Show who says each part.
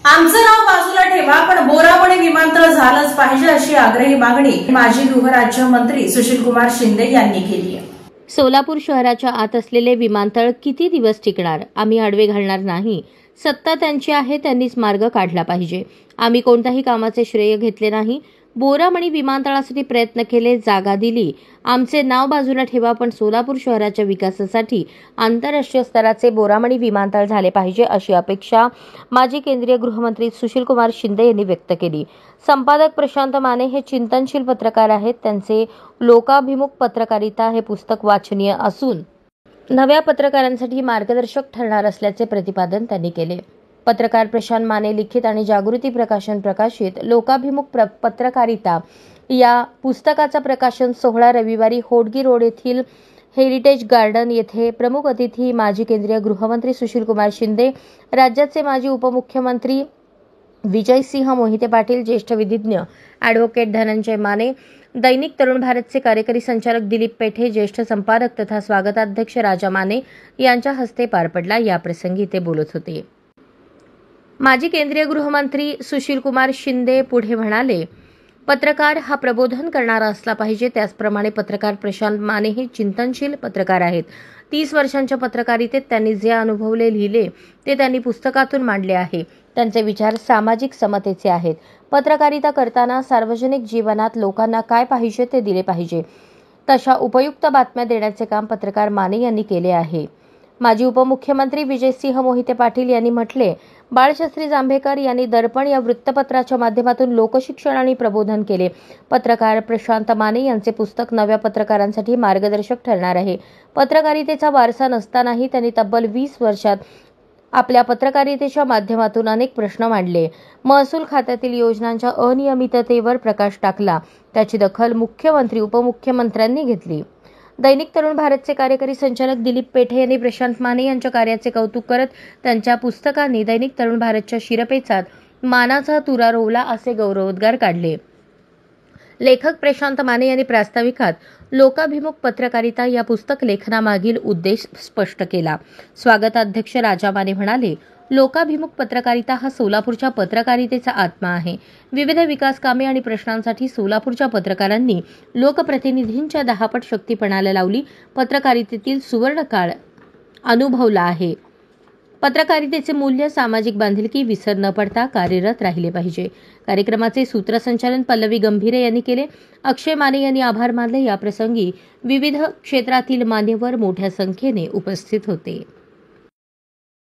Speaker 1: आमचं नाव बाजूला ठेवा, पण बोरावणे विमानतळ झालंच पाहिजे अशी आग्रही मागणी माजी गृहराज्यमंत्री सुशीलकुमार शिंदे यांनी केली आहे।
Speaker 2: सोलापूर शहराच्या आत असलेले विमानतळ किती दिवस टिकणार? आम्ही आडवे घालणार नाही। सत्ता त्यांची आहे, त्यांनीच मार्ग काढला पाहिजे। आम्ही कोणत्याही कामाचे श्रेय घेतले नाही। बोरामणी विमानतळासाठी प्रयत्न केले, जागा दिली। आमचे नाव बाजूला ठेवा, पण सोलापूर शहराच्या विकासासाठी आंतरराष्ट्रीय स्तराचे बोरामणी विमानतळ झाले पाहिजे अशी अपेक्षा माजी केंद्रीय गृहमंत्री सुशीलकुमार शिंदे यांनी व्यक्त केली। संपादक प्रशांत माने हे चिंतनशील पत्रकार आहेत। त्यांचे लोकाभिमुख पत्रकारिता हे पुस्तक वाचनीय असून नव्या पत्रकारांसाठी मार्गदर्शक ठरणार असल्याचे प्रतिपादन त्यांनी केले। पत्रकार प्रशांत माने लिखित आणि जागृती प्रकाशन प्रकाशित लोकाभिमुख पत्रकारिता या पुस्तकाचा प्रकाशन सोहळा रविवारी होडगी रोड येथील हेरिटेज गार्डन येथे प्रमुख अतिथी माजी केंद्रीय गृहमंत्री सुशीलकुमार शिंदे, राज्याचे माजी उपमुख्यमंत्री विजयसिंह मोहिते पाटील, ज्येष्ठ विधिज्ञ ॲडव्होकेट धनंजय माने, दैनिक तरुण भारतचे कार्यकारी संचालक दिलीप पेठे, ज्येष्ठ संपादक तथा स्वागताध्यक्ष राजा माने यांच्या हस्ते पार पडला। याप्रसंगी ते बोलत होते। माजी केंद्रीय गृहमंत्री सुशीलकुमार शिंदे पुढे म्हणाले, पत्रकार हा प्रबोधन करणारा असला पाहिजे। त्याचप्रमाणे पत्रकार प्रशांत माने हे चिंतनशील पत्रकार आहेत। 30 वर्षांच्या पत्रकारितेत त्यांनी जे अनुभवले, लिहिले ते त्यांनी पुस्तकातून मांडले आहे। त्यांचे विचार सामाजिक समतेचे आहेत। पत्रकारिता करताना सार्वजनिक जीवनात लोकांना काय पाहिजे ते दिले पाहिजे, तशा उपयुक्त बातम्या देण्याचे काम पत्रकार माने यांनी केले आहे। माजी उपमुख्यमंत्री विजयसिंह मोहिते पाटील यांनी म्हटले, बाळशास्त्री जांभेकर यांनी दर्पण या वृत्तपत्राच्या माध्यमातून लोकशिक्षण आणि प्रबोधन केले। पत्रकार प्रशांत माने यांचे पुस्तक नव्या पत्रकारांसाठी मार्गदर्शक ठरणार आहे। पत्रकारितेचा वारसा नसतानाही त्यांनी तब्बल 20 वर्षात आपल्या पत्रकारितेच्या माध्यमातून अनेक प्रश्न मांडले। महसूल खात्यातील योजनांच्या अनियमिततेवर प्रकाश टाकला। त्याची दखल मुख्यमंत्री, उपमुख्यमंत्र्यांनी घेतली। दैनिक तरुण भारतचे कार्यकारी संचालक दिलीप पेठे यांनी प्रशांत माने यांच्या कार्याचे कौतुक करत त्यांच्या पुस्तकांनी दैनिक तरुण भारतच्या शिरपेचात मानाचा तुरा रोवला असे गौरवोद्गार काढले। लेखक प्रशांत माने यांनी प्रास्ताविकात लोकाभिमुख पत्रकारिता या पुस्तक लेखनामागील उद्देश स्पष्ट केला। स्वागताध्यक्ष राजा माने म्हणाले, लोकाभिमुख पत्रकारिता हा सोलापूरच्या पत्रकारितेचा आत्मा आहे। विविध विकास कामे आणि प्रश्नांसाठी सोलापूरच्या पत्रकारांनी लोकप्रतिनिधींच्या 10 पट शक्ती पणाला लावली। पत्रकारितेतील सुवर्णकाळ अनुभवला आहे। पत्रकारितेचे मूल्य, सामाजिक बांधिलकी विसर न पडता कार्यरत राहिले पाहिजे। कार्यक्रमाचे सूत्रसंचालन पल्लवी गंभीरे यांनी केले। अक्षय माने यांनी आभार मानले। याप्रसंगी विविध क्षेत्रातील मान्यवर मोठ्या संख्येने उपस्थित होते।